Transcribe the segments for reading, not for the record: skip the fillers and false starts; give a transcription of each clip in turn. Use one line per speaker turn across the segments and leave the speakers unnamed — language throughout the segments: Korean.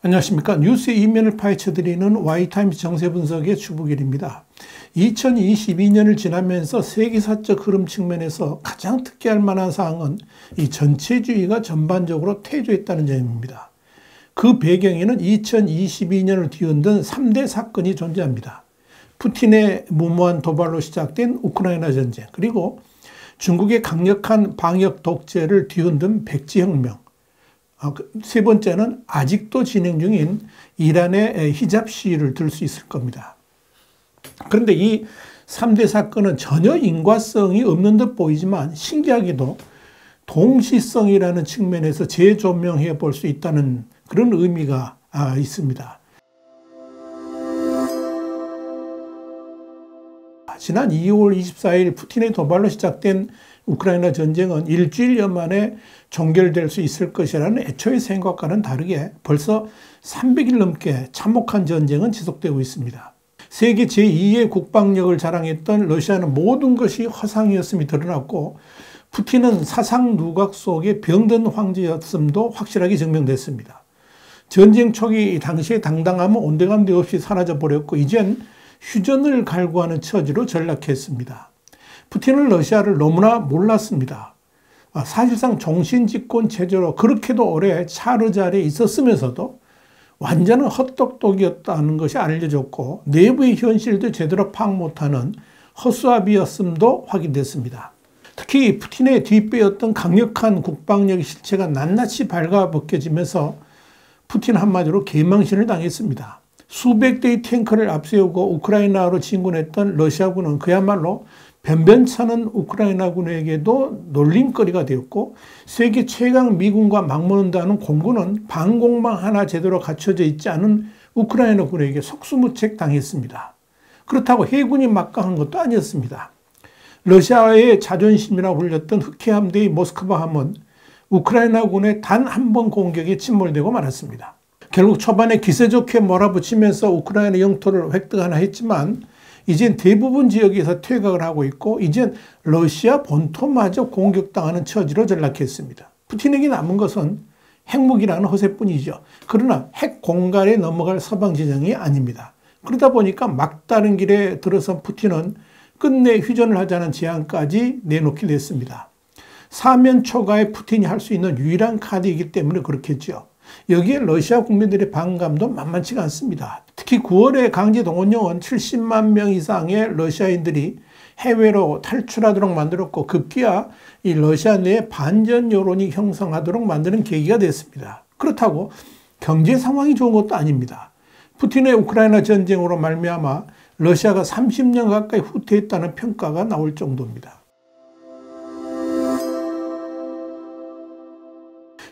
안녕하십니까. 뉴스의 이면을 파헤쳐드리는 Y타임스 정세분석의 주부길입니다. 2022년을 지나면서 세계사적 흐름 측면에서 가장 특기할 만한 사항은 이 전체주의가 전반적으로 퇴조했다는 점입니다. 그 배경에는 2022년을 뒤흔든 3대 사건이 존재합니다. 푸틴의 무모한 도발로 시작된 우크라이나 전쟁, 그리고 중국의 강력한 방역 독재를 뒤흔든 백지혁명, 세 번째는 아직도 진행 중인 이란의 히잡 시위를 들 수 있을 겁니다. 그런데 이 3대 사건은 전혀 인과성이 없는 듯 보이지만 신기하게도 동시성이라는 측면에서 재조명해 볼 수 있다는 그런 의미가 있습니다. 지난 2월 24일 푸틴의 도발로 시작된 우크라이나 전쟁은 일주일여 만에 종결될 수 있을 것이라는 애초의 생각과는 다르게 벌써 300일 넘게 참혹한 전쟁은 지속되고 있습니다. 세계 제2의 국방력을 자랑했던 러시아는 모든 것이 허상이었음이 드러났고 푸틴은 사상 누각 속에 병든 황제였음도 확실하게 증명됐습니다. 전쟁 초기 당시의 당당함은 온데간데 없이 사라져버렸고 이젠 휴전을 갈구하는 처지로 전락했습니다. 푸틴은 러시아를 너무나 몰랐습니다. 사실상 종신집권 체제로 그렇게도 오래 차르 자리에 있었으면서도 완전한 헛똑똑이었다는 것이 알려졌고 내부의 현실도 제대로 파악 못하는 허수아비였음도 확인됐습니다. 특히 푸틴의 뒷배였던 강력한 국방력의 실체가 낱낱이 발가벗겨지면서 푸틴 한마디로 개망신을 당했습니다. 수백 대의 탱크를 앞세우고 우크라이나로 진군했던 러시아군은 그야말로 변변찮은 우크라이나군에게도 놀림거리가 되었고 세계 최강 미군과 맞먹는다는 공군은 방공망 하나 제대로 갖춰져 있지 않은 우크라이나군에게 속수무책 당했습니다. 그렇다고 해군이 막강한 것도 아니었습니다. 러시아의 자존심이라고 불렸던 흑해함대의 모스크바함은 우크라이나군의 단 한 번 공격에 침몰되고 말았습니다. 결국 초반에 기세 좋게 몰아붙이면서 우크라이나 영토를 획득하나 했지만 이젠 대부분 지역에서 퇴각을 하고 있고 이젠 러시아 본토마저 공격당하는 처지로 전락했습니다. 푸틴에게 남은 것은 핵무기라는 허세뿐이죠. 그러나 핵 공갈에 넘어갈 서방 진영이 아닙니다. 그러다 보니까 막다른 길에 들어선 푸틴은 끝내 휴전을 하자는 제안까지 내놓게 됐습니다. 사면 초과의 푸틴이 할 수 있는 유일한 카드이기 때문에 그렇겠죠. 여기에 러시아 국민들의 반감도 만만치가 않습니다. 특히 9월에 강제 동원령은 70만 명 이상의 러시아인들이 해외로 탈출하도록 만들었고 급기야 이 러시아 내에 반전 여론이 형성하도록 만드는 계기가 됐습니다. 그렇다고 경제 상황이 좋은 것도 아닙니다. 푸틴의 우크라이나 전쟁으로 말미암아 러시아가 30년 가까이 후퇴했다는 평가가 나올 정도입니다.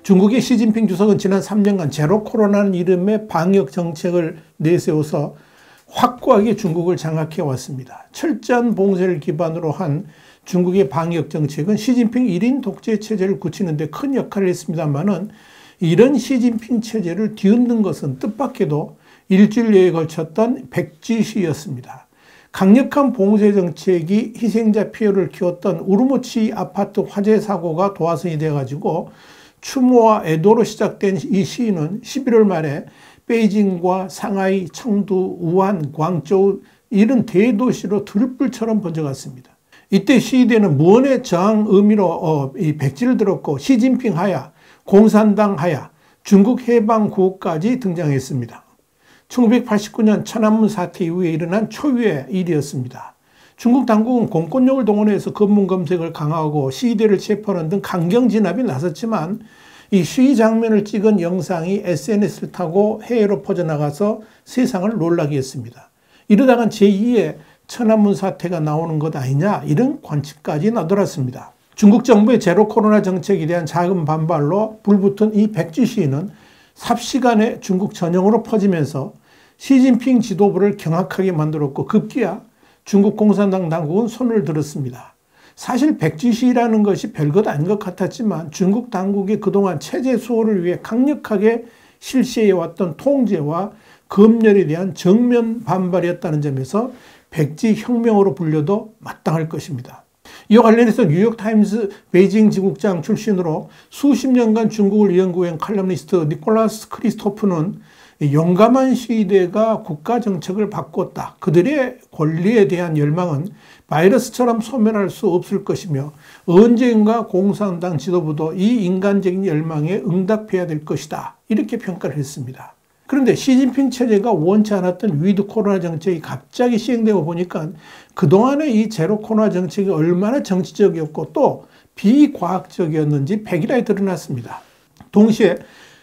중국의 시진핑 주석은 지난 3년간 제로 코로나라는 이름의 방역 정책을 내세워서 확고하게 중국을 장악해 왔습니다. 철저한 봉쇄를 기반으로 한 중국의 방역 정책은 시진핑 1인 독재 체제를 굳히는 데 큰 역할을 했습니다만은 이런 시진핑 체제를 뒤흔든 것은 뜻밖에도 일주일여에 걸쳤던 백지시였습니다. 강력한 봉쇄 정책이 희생자 피해를 키웠던 우르무치 아파트 화재 사고가 도화선이 돼가지고 추모와 애도로 시작된 이 시위는 11월 말에 베이징과 상하이, 청두, 우한, 광저우 이런 대도시로 들불처럼 번져갔습니다. 이때 시위대는 무언의 저항 의미로 이 백지를 들었고 시진핑 하야, 공산당 하야, 중국 해방구호까지 등장했습니다. 1989년 천안문 사태 이후에 일어난 초유의 일이었습니다. 중국 당국은 공권력을 동원해서 검문 검색을 강화하고 시위대를 체포하는 등 강경 진압에 나섰지만 이 시위 장면을 찍은 영상이 SNS를 타고 해외로 퍼져나가서 세상을 놀라게 했습니다. 이러다간 제2의 천안문 사태가 나오는 것 아니냐 이런 관측까지 나돌았습니다. 중국 정부의 제로 코로나 정책에 대한 작은 반발로 불붙은 이 백지 시위는 삽시간에 중국 전역으로 퍼지면서 시진핑 지도부를 경악하게 만들었고 급기야 중국 공산당 당국은 손을 들었습니다. 사실 백지시라는 것이 별것 아닌 것 같았지만 중국 당국이 그동안 체제 수호를 위해 강력하게 실시해왔던 통제와 검열에 대한 정면 반발이었다는 점에서 백지 혁명으로 불려도 마땅할 것입니다. 이와 관련해서 뉴욕타임스 베이징 지국장 출신으로 수십 년간 중국을 연구한 칼럼니스트 니콜라스 크리스토프는 용감한 시대가 국가 정책을 바꿨다. 그들의 권리에 대한 열망은 바이러스처럼 소멸할 수 없을 것이며 언젠가 공산당 지도부도 이 인간적인 열망에 응답해야 될 것이다. 이렇게 평가를 했습니다. 그런데 시진핑 체제가 원치 않았던 위드 코로나 정책이 갑자기 시행되고 보니까 그동안의 이 제로 코로나 정책이 얼마나 정치적이었고 또 비과학적이었는지 백일하에 드러났습니다. 동시에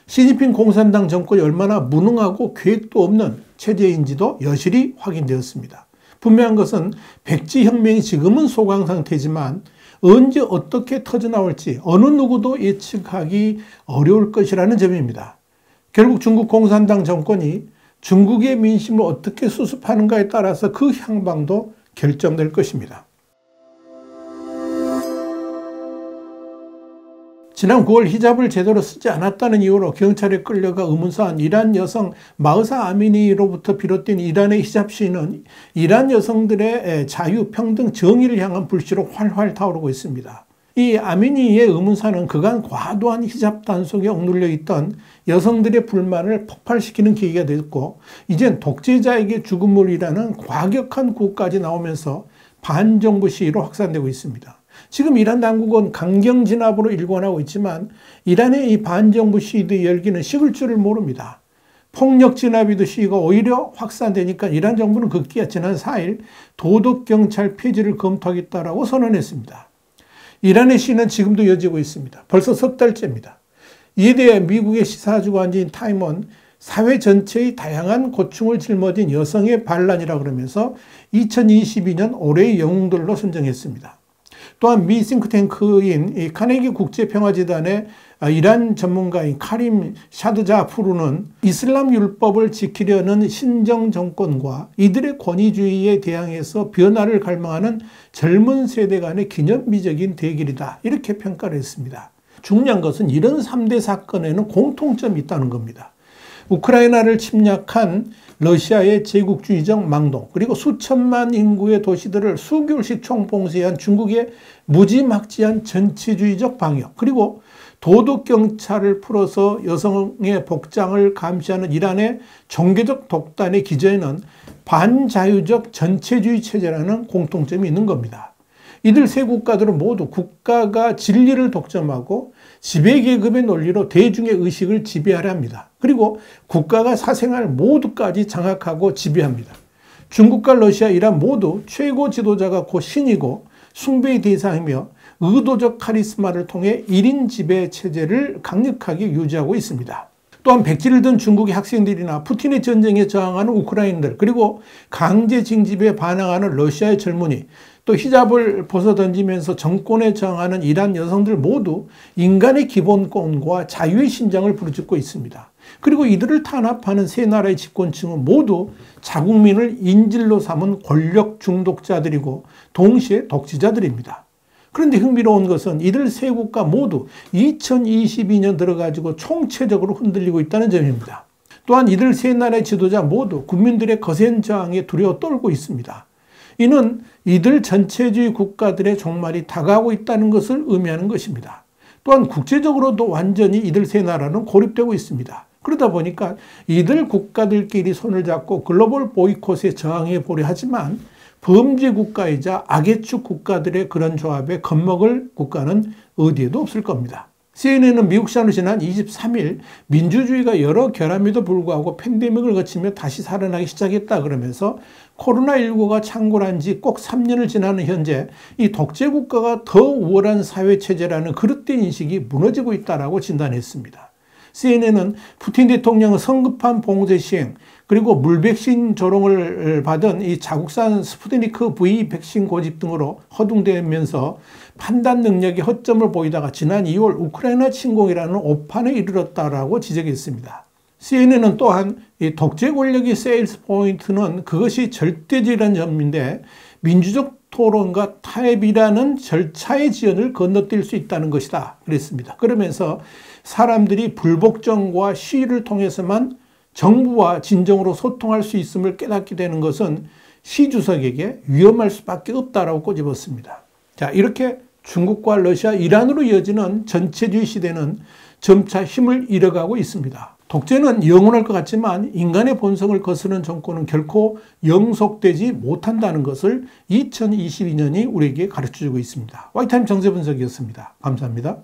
시진핑 공산당 정권이 얼마나 무능하고 계획도 없는 체제인지도 여실히 확인되었습니다. 분명한 것은 백지혁명이 지금은 소강 상태지만 언제 어떻게 터져나올지 어느 누구도 예측하기 어려울 것이라는 점입니다. 결국 중국 공산당 정권이 중국의 민심을 어떻게 수습하는가에 따라서 그 향방도 결정될 것입니다. 지난 9월 히잡을 제대로 쓰지 않았다는 이유로 경찰에 끌려가 의문사한 이란 여성 마흐사 아미니로부터 비롯된 이란의 히잡 시위는 이란 여성들의 자유, 평등, 정의를 향한 불씨로 활활 타오르고 있습니다. 이 아미니의 의문사는 그간 과도한 히잡 단속에 억눌려 있던 여성들의 불만을 폭발시키는 계기가 됐고 이젠 독재자에게 죽음물이라는 과격한 구까지 나오면서 반정부 시위로 확산되고 있습니다. 지금 이란 당국은 강경 진압으로 일관하고 있지만 이란의 이 반정부 시위의 열기는 식을 줄을 모릅니다. 폭력 진압이도 시위가 오히려 확산되니까 이란 정부는 급기야 지난 4일 도덕경찰 폐지를 검토하겠다라고 선언했습니다. 이란의 시위는 지금도 이어지고 있습니다. 벌써 석 달째입니다. 이에 대해 미국의 시사주간지인 타임은 사회 전체의 다양한 고충을 짊어진 여성의 반란이라 그러면서 2022년 올해의 영웅들로 선정했습니다. 또한 미 싱크탱크인 카네기 국제평화재단의 이란 전문가인 카림 샤드자푸르는 이슬람 율법을 지키려는 신정 정권과 이들의 권위주의에 대항해서 변화를 갈망하는 젊은 세대 간의 기념비적인 대결이다. 이렇게 평가를 했습니다. 중요한 것은 이런 3대 사건에는 공통점이 있다는 겁니다. 우크라이나를 침략한 러시아의 제국주의적 망동, 그리고 수천만 인구의 도시들을 수개월씩 총봉쇄한 중국의 무지막지한 전체주의적 방역, 그리고 도덕경찰을 풀어서 여성의 복장을 감시하는 이란의 종교적 독단의 기저에는 반자유적 전체주의 체제라는 공통점이 있는 겁니다. 이들 세 국가들은 모두 국가가 진리를 독점하고 지배계급의 논리로 대중의 의식을 지배하려 합니다. 그리고 국가가 사생활 모두까지 장악하고 지배합니다. 중국과 러시아, 이란 모두 최고 지도자가 곧 신이고 숭배의 대상이며 의도적 카리스마를 통해 1인 지배 체제를 강력하게 유지하고 있습니다. 또한 백지를 든 중국의 학생들이나 푸틴의 전쟁에 저항하는 우크라이나들, 그리고 강제 징집에 반항하는 러시아의 젊은이, 또 히잡을 벗어던지면서 정권에 저항하는 이란 여성들 모두 인간의 기본권과 자유의 신장을 부르짖고 있습니다. 그리고 이들을 탄압하는 세 나라의 집권층은 모두 자국민을 인질로 삼은 권력 중독자들이고 동시에 독재자들입니다. 그런데 흥미로운 것은 이들 세 국가 모두 2022년 들어가지고 총체적으로 흔들리고 있다는 점입니다. 또한 이들 세 나라의 지도자 모두 국민들의 거센 저항에 두려워 떨고 있습니다. 이는 이들 전체주의 국가들의 종말이 다가오고 있다는 것을 의미하는 것입니다. 또한 국제적으로도 완전히 이들 세 나라는 고립되고 있습니다. 그러다 보니까 이들 국가들끼리 손을 잡고 글로벌 보이콧에 저항해 보려 하지만 범죄 국가이자 악의 축 국가들의 그런 조합에 겁먹을 국가는 어디에도 없을 겁니다. CNN은 미국 시간으로 지난 23일 민주주의가 여러 결함에도 불구하고 팬데믹을 거치며 다시 살아나기 시작했다 그러면서 코로나19가 창궐한 지 꼭 3년을 지나는 현재 이 독재 국가가 더 우월한 사회체제라는 그릇된 인식이 무너지고 있다고 진단했습니다. CNN은 푸틴 대통령은 성급한 봉쇄 시행, 그리고 물백신 조롱을 받은 이 자국산 스푸트니크 V 백신 고집 등으로 허둥대면서 판단 능력에 허점을 보이다가 지난 2월 우크라이나 침공이라는 오판에 이르렀다라고 지적했습니다. CNN은 또한 이 독재 권력의 세일스 포인트는 그것이 절대적이라는 점인데 민주적 토론과 타협이라는 절차의 지연을 건너뛸 수 있다는 것이다 그랬습니다. 그러면서 사람들이 불복종과 시위를 통해서만 정부와 진정으로 소통할 수 있음을 깨닫게 되는 것은 시 주석에게 위험할 수밖에 없다라고 꼬집었습니다. 자, 이렇게 중국과 러시아, 이란으로 이어지는 전체주의 시대는 점차 힘을 잃어가고 있습니다. 독재는 영원할 것 같지만 인간의 본성을 거스르는 정권은 결코 영속되지 못한다는 것을 2022년이 우리에게 가르쳐주고 있습니다. 화이트타임 정세 분석이었습니다. 감사합니다.